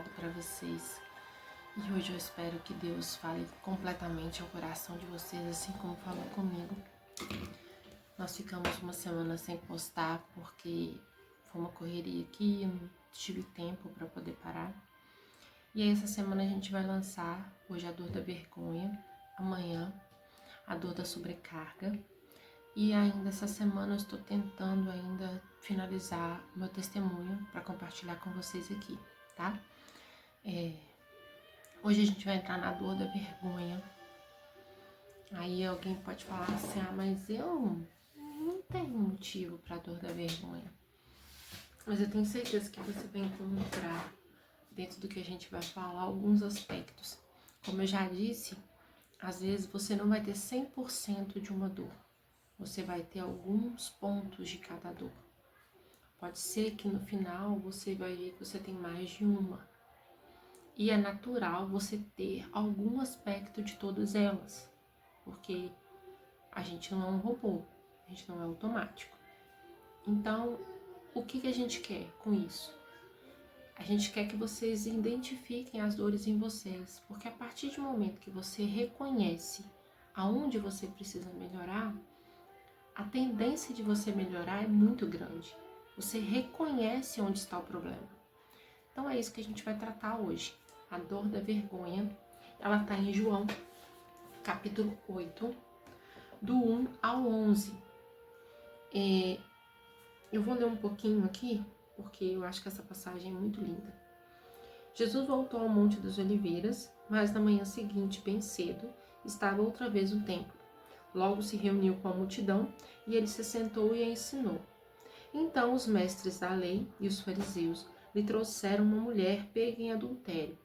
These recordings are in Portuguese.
falado para vocês. E hoje eu espero que Deus fale completamente ao coração de vocês, assim como falou comigo. Nós ficamos uma semana sem postar porque foi uma correria aqui, eu não tive tempo para poder parar. E aí essa semana a gente vai lançar hoje a dor da vergonha, amanhã a dor da sobrecarga. E ainda essa semana eu estou tentando ainda finalizar meu testemunho para compartilhar com vocês aqui, tá? Hoje a gente vai entrar na dor da vergonha. Aí alguém pode falar assim, mas eu não tenho motivo para dor da vergonha. Mas eu tenho certeza que você vai encontrar dentro do que a gente vai falar alguns aspectos. Como eu já disse, às vezes você não vai ter 100% de uma dor. Você vai ter alguns pontos de cada dor. Pode ser que no final você vai ver que você tem mais de uma. E é natural você ter algum aspecto de todas elas. Porque a gente não é um robô, a gente não é automático. Então, o que a gente quer com isso? A gente quer que vocês identifiquem as dores em vocês. Porque a partir do momento que você reconhece aonde você precisa melhorar, a tendência de você melhorar é muito grande. Você reconhece onde está o problema. Então é isso que a gente vai tratar hoje. A dor da vergonha, ela está em João, capítulo 8, do 1 ao 11. Eu vou ler um pouquinho aqui, porque eu acho que essa passagem é muito linda. Jesus voltou ao Monte das Oliveiras, mas na manhã seguinte, bem cedo, estava outra vez no templo. Logo se reuniu com a multidão e ele se sentou e a ensinou. Então os mestres da lei e os fariseus lhe trouxeram uma mulher pega em adultério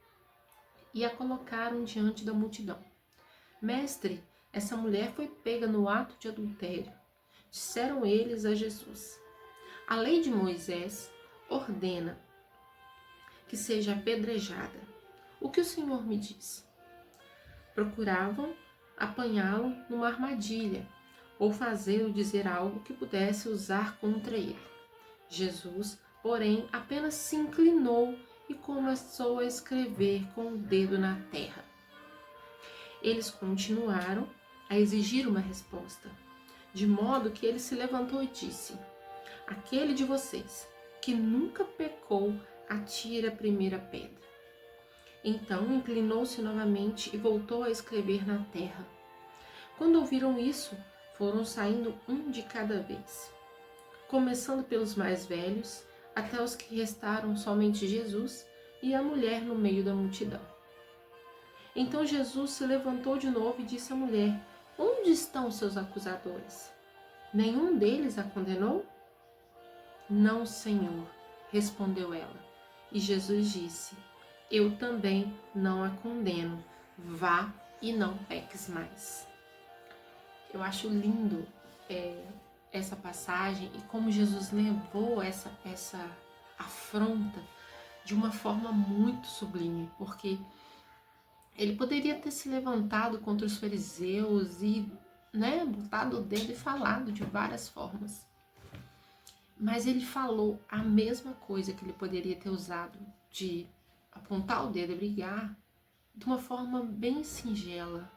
e a colocaram diante da multidão. Mestre, essa mulher foi pega no ato de adultério. Disseram eles a Jesus. A lei de Moisés ordena que seja apedrejada. O que o Senhor me diz? Procuravam apanhá-lo numa armadilha ou fazê-lo dizer algo que pudesse usar contra ele. Jesus, porém, apenas se inclinou e começou a escrever com o dedo na terra. Eles continuaram a exigir uma resposta, de modo que ele se levantou e disse: aquele de vocês que nunca pecou, atire a primeira pedra. Então inclinou-se novamente e voltou a escrever na terra. Quando ouviram isso, foram saindo um de cada vez, começando pelos mais velhos, até os que restaram somente Jesus e a mulher no meio da multidão. Então Jesus se levantou de novo e disse à mulher: onde estão seus acusadores? Nenhum deles a condenou? Não, Senhor, respondeu ela. E Jesus disse: eu também não a condeno. Vá e não peques mais. Eu acho lindo essa passagem e como Jesus levou essa afronta de uma forma muito sublime, porque ele poderia ter se levantado contra os fariseus e botado o dedo e falado de várias formas. Mas ele falou a mesma coisa que ele poderia ter usado de apontar o dedo e brigar, de uma forma bem singela,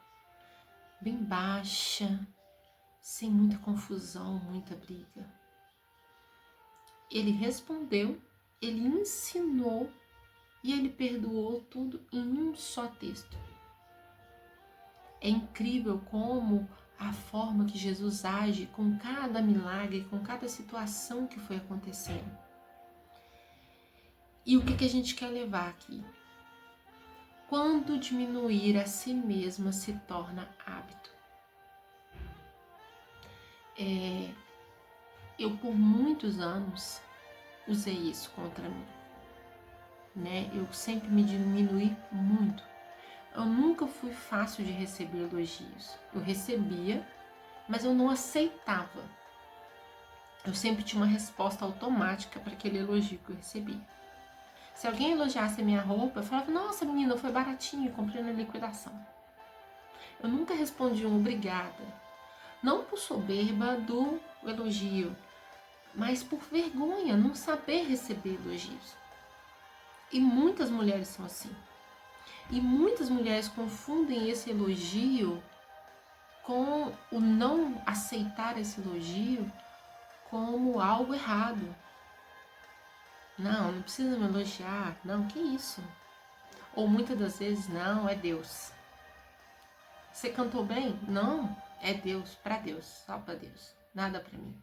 bem baixa, sem muita confusão, muita briga. Ele respondeu, ele ensinou e ele perdoou tudo em um só texto. É incrível como a forma que Jesus age com cada milagre, com cada situação que foi acontecendo. E o que a gente quer levar aqui? Quando diminuir a si mesma se torna hábito. Eu por muitos anos usei isso contra mim. Eu sempre me diminuí muito. Eu nunca fui fácil de receber elogios. Eu recebia, mas eu não aceitava. Eu sempre tinha uma resposta automática para aquele elogio que eu recebia. Se alguém elogiasse a minha roupa, eu falava: nossa, menina, foi baratinho, comprei na liquidação. Eu nunca respondi um obrigada. Não por soberba do elogio, mas por vergonha, não saber receber elogios. E muitas mulheres são assim. E muitas mulheres confundem esse elogio com o não aceitar esse elogio como algo errado. Não precisa me elogiar. Não, que isso? Ou muitas das vezes, não, é Deus. Você cantou bem? Não, é Deus, para Deus, só para Deus, nada para mim.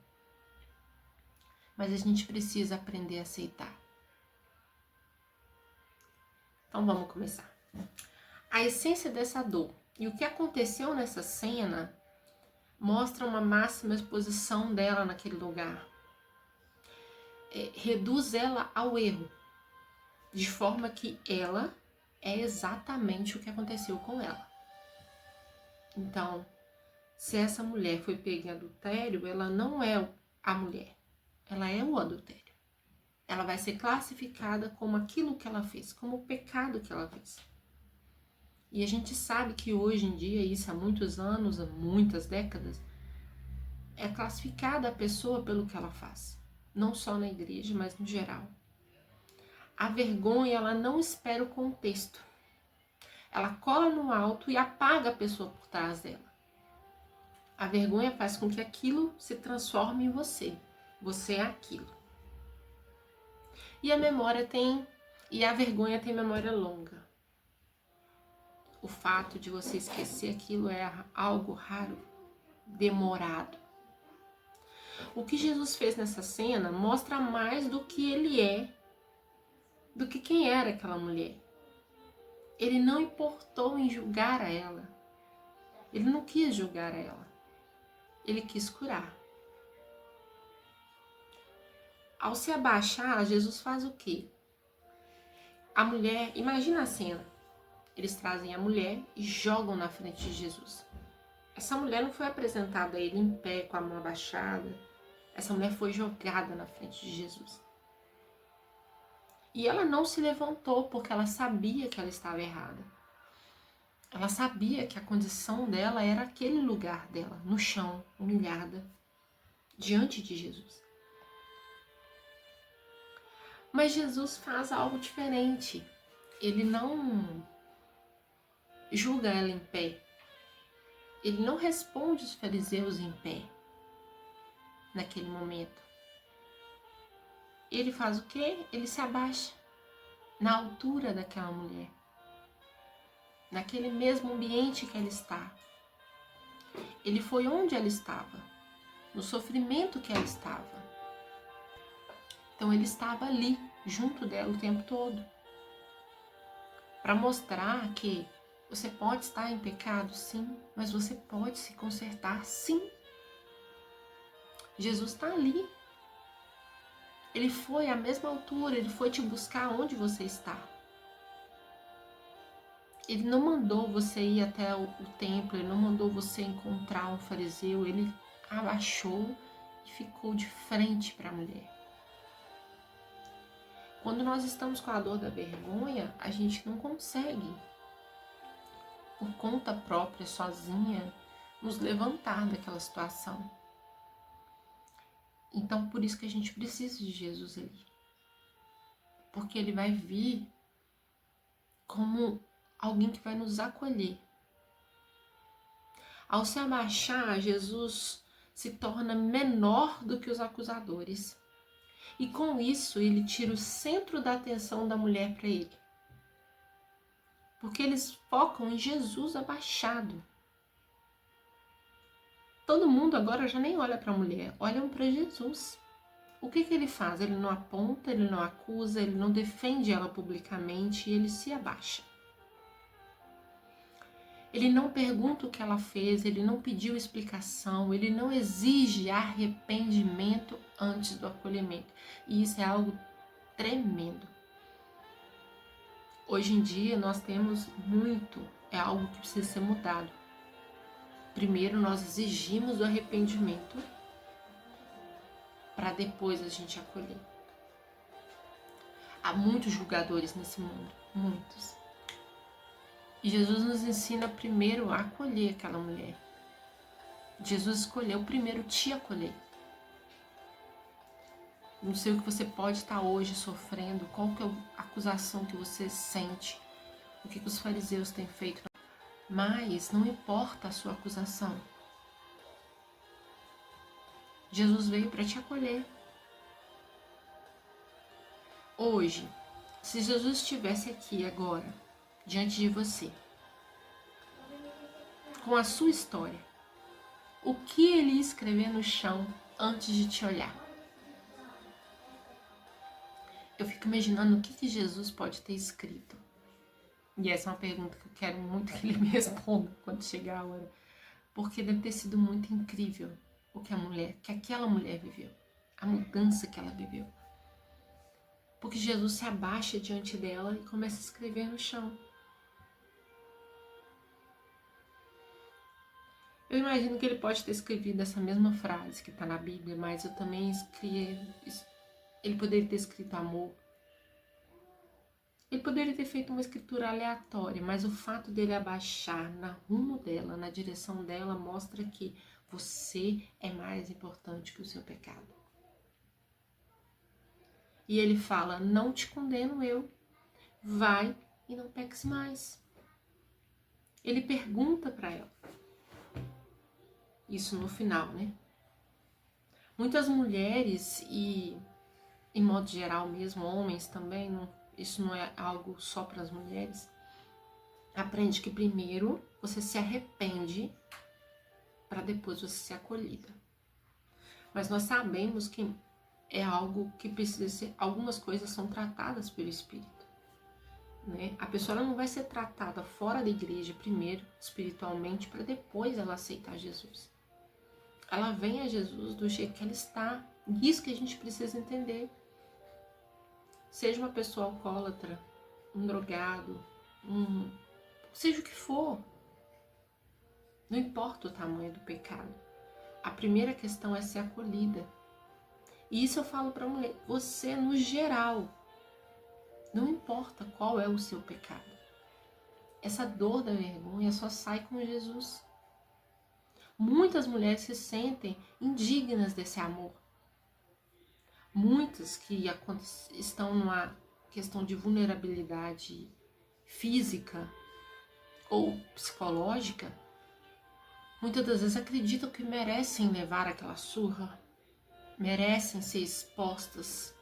Mas a gente precisa aprender a aceitar. Então vamos começar. A essência dessa dor e o que aconteceu nessa cena mostra uma máxima exposição dela naquele lugar. Reduz ela ao erro, de forma que ela é exatamente o que aconteceu com ela. Então, se essa mulher foi pega em adultério, ela não é a mulher, ela é o adultério. Ela vai ser classificada como aquilo que ela fez, como o pecado que ela fez. E a gente sabe que hoje em dia, isso há muitos anos, há muitas décadas, é classificada a pessoa pelo que ela faz. Não só na igreja, mas no geral. A vergonha, ela não espera o contexto. Ela cola no alto e apaga a pessoa por trás dela. A vergonha faz com que aquilo se transforme em você. Você é aquilo. E a vergonha tem memória longa. O fato de você esquecer aquilo é algo raro, demorado. O que Jesus fez nessa cena mostra mais do que ele é, do que quem era aquela mulher. Ele não importou em julgar a ela. Ele não quis julgar a ela. Ele quis curar. Ao se abaixar, Jesus faz o quê? A mulher, imagina a cena. Eles trazem a mulher e jogam na frente de Jesus. Essa mulher não foi apresentada a ele em pé, com a mão abaixada. Essa mulher foi jogada na frente de Jesus. E ela não se levantou porque ela sabia que ela estava errada. Ela sabia que a condição dela era aquele lugar dela, no chão, humilhada, diante de Jesus. Mas Jesus faz algo diferente. Ele não julga ela em pé. Ele não responde os fariseus em pé, naquele momento. Ele faz o quê? Ele se abaixa na altura daquela mulher, naquele mesmo ambiente que ela está. Ele foi onde ela estava, no sofrimento que ela estava. Então ele estava ali, junto dela o tempo todo, para mostrar que você pode estar em pecado, sim, mas você pode se consertar, sim. Jesus está ali. Ele foi à mesma altura, ele foi te buscar onde você está. Ele não mandou você ir até o templo, ele não mandou você encontrar um fariseu, ele abaixou e ficou de frente para a mulher. Quando nós estamos com a dor da vergonha, a gente não consegue, por conta própria, sozinha, nos levantar daquela situação. Então, por isso que a gente precisa de Jesus ali. Porque ele vai vir como alguém que vai nos acolher. Ao se abaixar, Jesus se torna menor do que os acusadores. E com isso, ele tira o centro da atenção da mulher para ele. Porque eles focam em Jesus abaixado. Todo mundo agora já nem olha para a mulher, olham para Jesus. O que ele faz? Ele não aponta, ele não acusa, ele não defende ela publicamente, ele se abaixa. Ele não pergunta o que ela fez, ele não pediu explicação, ele não exige arrependimento antes do acolhimento. E isso é algo tremendo. Hoje em dia nós temos muito, é algo que precisa ser mudado. Primeiro nós exigimos o arrependimento para depois a gente acolher. Há muitos julgadores nesse mundo, muitos. E Jesus nos ensina primeiro a acolher aquela mulher. Jesus escolheu primeiro te acolher. Não sei o que você pode estar hoje sofrendo, qual que é a acusação que você sente, o que os fariseus têm feito. Mas não importa a sua acusação. Jesus veio para te acolher. Hoje, se Jesus estivesse aqui agora, diante de você, com a sua história, o que ele ia escrever no chão antes de te olhar? Eu fico imaginando o que Jesus pode ter escrito. E essa é uma pergunta que eu quero muito que ele me responda quando chegar a hora. Porque deve ter sido muito incrível o que aquela mulher viveu. A mudança que ela viveu. Porque Jesus se abaixa diante dela e começa a escrever no chão. Eu imagino que ele pode ter escrevido essa mesma frase que está na Bíblia, mas eu também ele poderia ter escrito amor. Ele poderia ter feito uma escritura aleatória, mas o fato dele abaixar na rumo dela, na direção dela, mostra que você é mais importante que o seu pecado. E ele fala, não te condeno eu, vai e não peques mais. Ele pergunta para ela. Isso no final, né? Muitas mulheres e, em modo geral mesmo, homens também, isso não é algo só para as mulheres, aprende que primeiro você se arrepende para depois você ser acolhida. Mas nós sabemos que é algo que precisa ser, algumas coisas são tratadas pelo Espírito. Né? A pessoa ela não vai ser tratada fora da igreja primeiro, espiritualmente, para depois ela aceitar Jesus. Ela vem a Jesus do jeito que ela está. Isso que a gente precisa entender. Seja uma pessoa alcoólatra, um drogado, seja o que for. Não importa o tamanho do pecado. A primeira questão é ser acolhida. E isso eu falo para a mulher. Você, no geral, não importa qual é o seu pecado. Essa dor da vergonha só sai com Jesus. Muitas mulheres se sentem indignas desse amor. Muitas que estão numa questão de vulnerabilidade física ou psicológica, muitas das vezes acreditam que merecem levar aquela surra, merecem ser expostas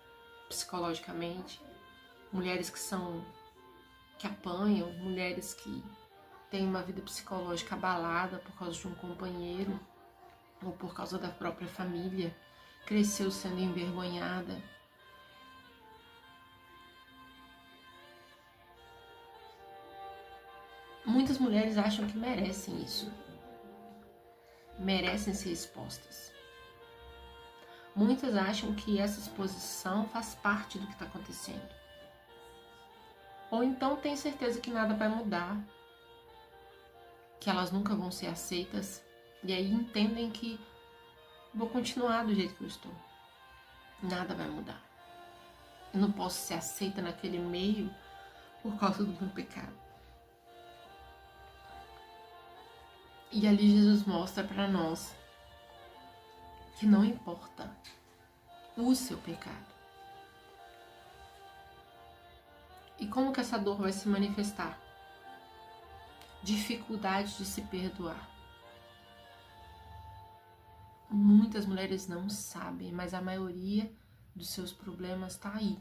psicologicamente. Mulheres que apanham, mulheres que têm uma vida psicológica abalada por causa de um companheiro ou por causa da própria família, cresceu sendo envergonhada. Muitas mulheres acham que merecem isso, merecem ser expostas. Muitas acham que essa exposição faz parte do que está acontecendo. Ou então tem certeza que nada vai mudar, que elas nunca vão ser aceitas, e aí entendem que vou continuar do jeito que eu estou. Nada vai mudar. Eu não posso ser aceita naquele meio por causa do meu pecado. E ali Jesus mostra para nós que não importa o seu pecado. E como que essa dor vai se manifestar? Dificuldade de se perdoar. Muitas mulheres não sabem, mas a maioria dos seus problemas está aí.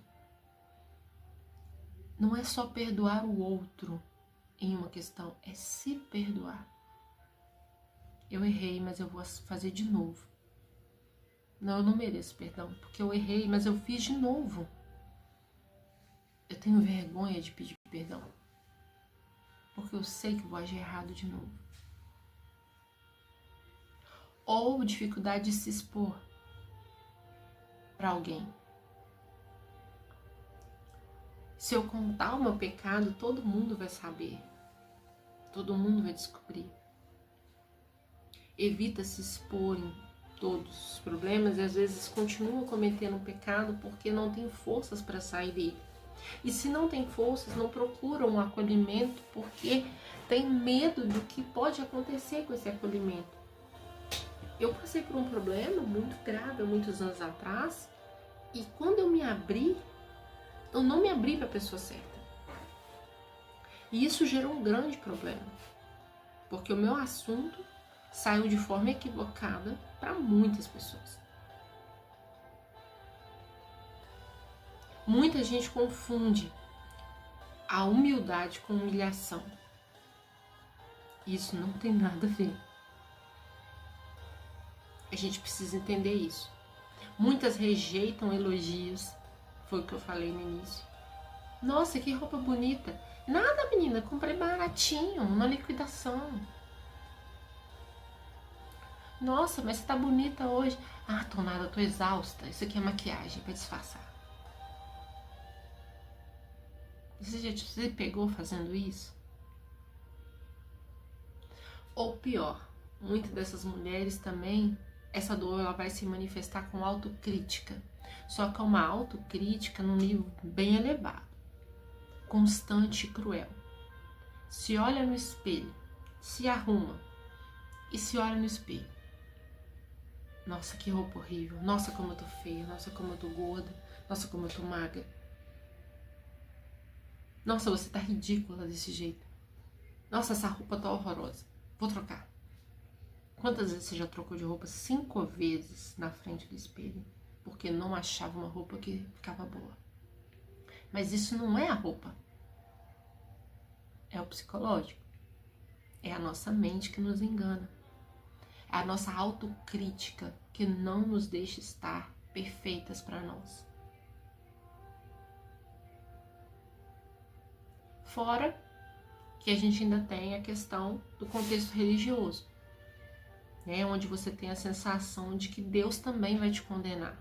Não é só perdoar o outro em uma questão, é se perdoar. Eu errei, mas eu vou fazer de novo. Não, eu não mereço perdão, porque eu errei, mas eu fiz de novo. Eu tenho vergonha de pedir perdão, porque eu sei que vou agir errado de novo. Ou dificuldade de se expor para alguém. Se eu contar o meu pecado, todo mundo vai saber. Todo mundo vai descobrir. Evita se expor em todos os problemas e às vezes continua cometendo pecado porque não tem forças para sair dele. E se não tem forças, não procura um acolhimento porque tem medo do que pode acontecer com esse acolhimento. Eu passei por um problema muito grave há muitos anos atrás E quando eu me abri, eu não me abri para a pessoa certa. E isso gerou um grande problema, porque o meu assunto saiu de forma equivocada para muitas pessoas. Muita gente confunde a humildade com humilhação. Isso não tem nada a ver. A gente precisa entender isso. Muitas rejeitam elogios, foi o que eu falei no início. Nossa, que roupa bonita. Nada, menina, comprei baratinho, uma liquidação. Nossa, mas você tá bonita hoje. Ah, tô nada, tô exausta. Isso aqui é maquiagem para disfarçar. Você já se pegou fazendo isso? Ou pior, muitas dessas mulheres também, essa dor ela vai se manifestar com autocrítica. Só que é uma autocrítica num nível bem elevado, constante e cruel. Se olha no espelho, se arruma e se olha no espelho. Nossa, que roupa horrível. Nossa, como eu tô feia. Nossa, como eu tô gorda. Nossa, como eu tô magra. Nossa, você tá ridícula desse jeito. Nossa, essa roupa tá horrorosa. Vou trocar. Quantas vezes você já trocou de roupa? 5 vezes na frente do espelho, porque não achava uma roupa que ficava boa. Mas isso não é a roupa. É o psicológico. É a nossa mente que nos engana. É a nossa autocrítica que não nos deixa estar perfeitas para nós. Fora que a gente ainda tem a questão do contexto religioso, né, onde você tem a sensação de que Deus também vai te condenar.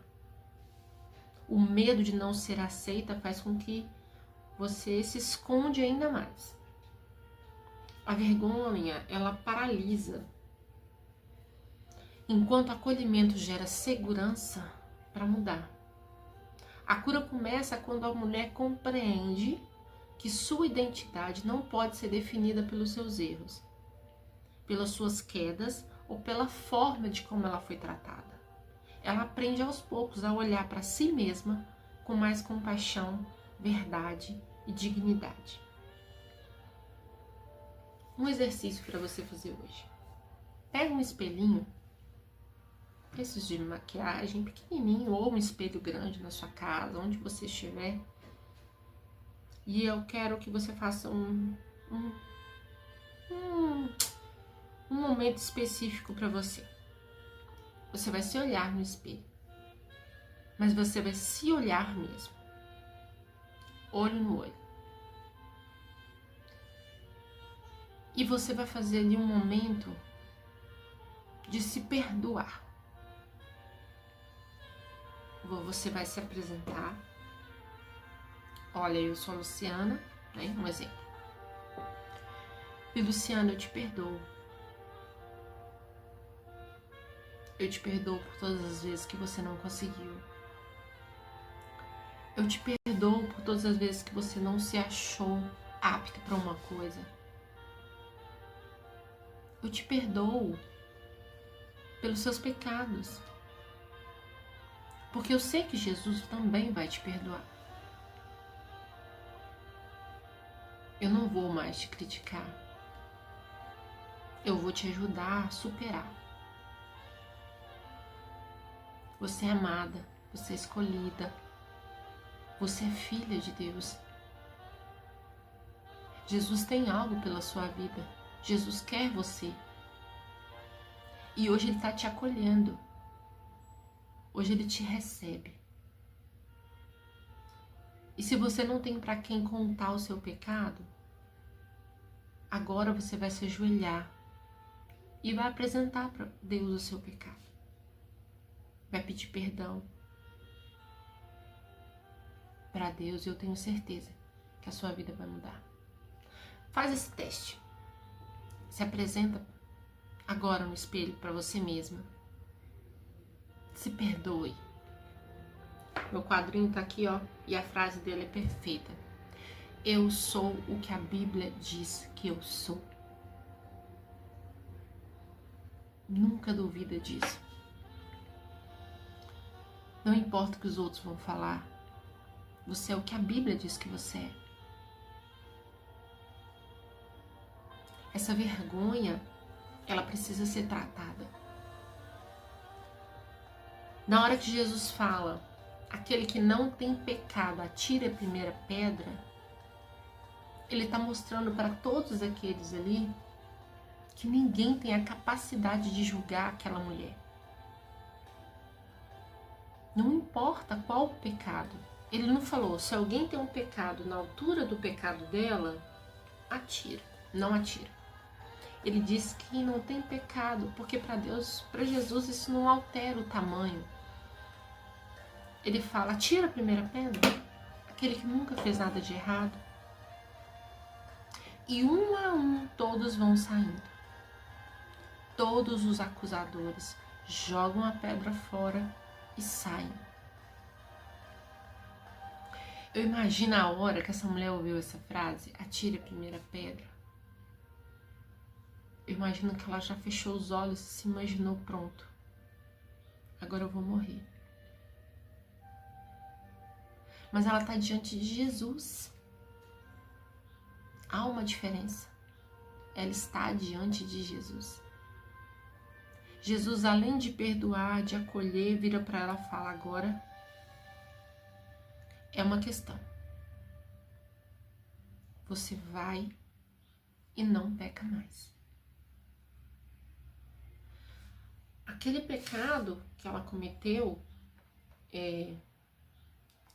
O medo de não ser aceita faz com que você se esconde ainda mais. A vergonha, ela paralisa, enquanto o acolhimento gera segurança para mudar. A cura começa quando a mulher compreende que sua identidade não pode ser definida pelos seus erros, pelas suas quedas ou pela forma de como ela foi tratada. Ela aprende aos poucos a olhar para si mesma com mais compaixão, verdade e dignidade. Um exercício para você fazer hoje. Pega um espelhinho, esses de maquiagem pequenininho ou um espelho grande na sua casa, onde você estiver. E eu quero que você faça um momento específico para você. Você vai se olhar no espelho, mas você vai se olhar mesmo, olho no olho. E você vai fazer ali um momento de se perdoar. Você vai se apresentar. Olha, eu sou a Luciana, né? Um exemplo. E Luciana, eu te perdoo. Eu te perdoo por todas as vezes que você não conseguiu. Eu te perdoo por todas as vezes que você não se achou apta para uma coisa. Eu te perdoo pelos seus pecados. Porque eu sei que Jesus também vai te perdoar. Eu não vou mais te criticar. Eu vou te ajudar a superar. Você é amada, você é escolhida. Você é filha de Deus. Jesus tem algo pela sua vida. Jesus quer você. E hoje Ele está te acolhendo. Hoje Ele te recebe. E se você não tem para quem contar o seu pecado, agora você vai se ajoelhar e vai apresentar para Deus o seu pecado. Vai pedir perdão para Deus e eu tenho certeza que a sua vida vai mudar. Faz esse teste. Se apresenta agora no espelho para você mesma. Se perdoe. Meu quadrinho tá aqui, ó, e a frase dele é perfeita. Eu sou o que a Bíblia diz que eu sou. Nunca duvida disso. Não importa o que os outros vão falar. Você é o que a Bíblia diz que você é. Essa vergonha, ela precisa ser tratada. Na hora que Jesus fala, aquele que não tem pecado, atire a primeira pedra, ele está mostrando para todos aqueles ali que ninguém tem a capacidade de julgar aquela mulher. Não importa qual o pecado. Ele não falou, se alguém tem um pecado na altura do pecado dela, atira, não atira. Ele diz que não tem pecado, porque para Deus, para Jesus, isso não altera o tamanho. Ele fala, atira a primeira pedra, aquele que nunca fez nada de errado. E um a um todos vão saindo. Todos os acusadores jogam a pedra fora e saem. Eu imagino a hora que essa mulher ouviu essa frase, atire a primeira pedra. Eu imagino que ela já fechou os olhos e se imaginou, pronto. Agora eu vou morrer. Mas ela está diante de Jesus. Há uma diferença. Ela está diante de Jesus. Jesus, além de perdoar, de acolher, vira para ela e fala, agora é uma questão. Você vai e não peca mais. Aquele pecado que ela cometeu,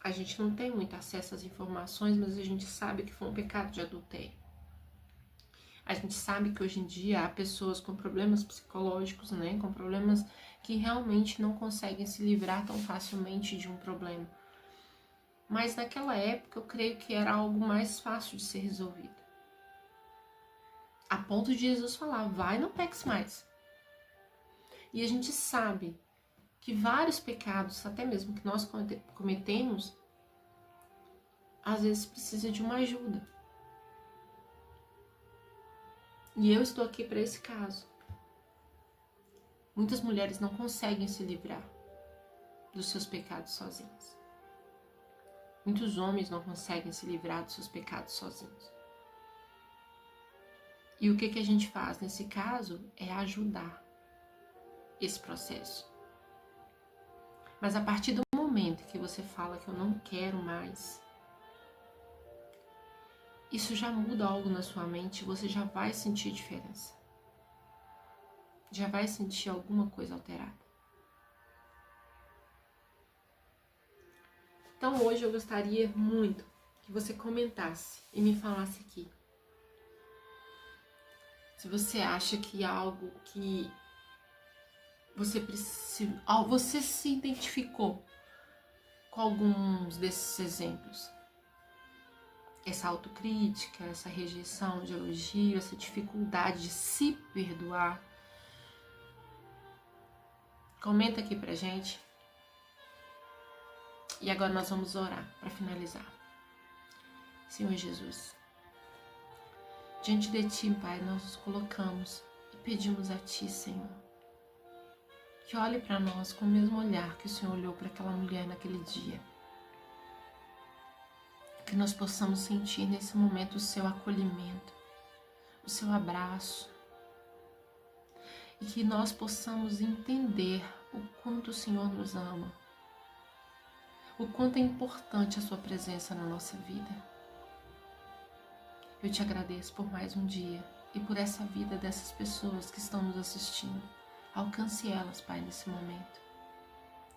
a gente não tem muito acesso às informações, mas a gente sabe que foi um pecado de adultério. A gente sabe que hoje em dia há pessoas com problemas psicológicos, né? Com problemas que realmente não conseguem se livrar tão facilmente de um problema. Mas naquela época eu creio que era algo mais fácil de ser resolvido. A ponto de Jesus falar, vai, não peques mais. E a gente sabe que vários pecados, até mesmo que nós cometemos, às vezes precisa de uma ajuda. E eu estou aqui para esse caso. Muitas mulheres não conseguem se livrar dos seus pecados sozinhas. Muitos homens não conseguem se livrar dos seus pecados sozinhos. E o que a gente faz nesse caso é ajudar esse processo. Mas a partir do momento que você fala que eu não quero mais, isso já muda algo na sua mente, você já vai sentir diferença. Já vai sentir alguma coisa alterada. Então hoje eu gostaria muito que você comentasse e me falasse aqui. Se você acha que algo que você se identificou com alguns desses exemplos. Essa autocrítica, essa rejeição de elogio, essa dificuldade de se perdoar. Comenta aqui pra gente. E agora nós vamos orar para finalizar. Senhor Jesus, diante de Ti, Pai, nós nos colocamos e pedimos a Ti, Senhor, que olhe para nós com o mesmo olhar que o Senhor olhou para aquela mulher naquele dia. Que nós possamos sentir nesse momento o Seu acolhimento, o Seu abraço. E que nós possamos entender o quanto o Senhor nos ama. O quanto é importante a Sua presença na nossa vida. Eu Te agradeço por mais um dia e por essa vida dessas pessoas que estão nos assistindo. Alcance elas, Pai, nesse momento.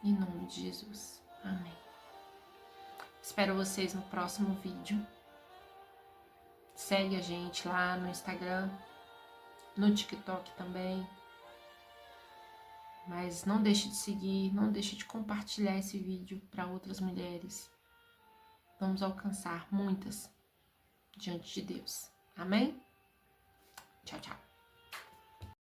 Em nome de Jesus. Amém. Espero vocês no próximo vídeo. Segue a gente lá no Instagram, no TikTok também. Mas não deixe de seguir, não deixe de compartilhar esse vídeo para outras mulheres. Vamos alcançar muitas diante de Deus. Amém? Tchau, tchau.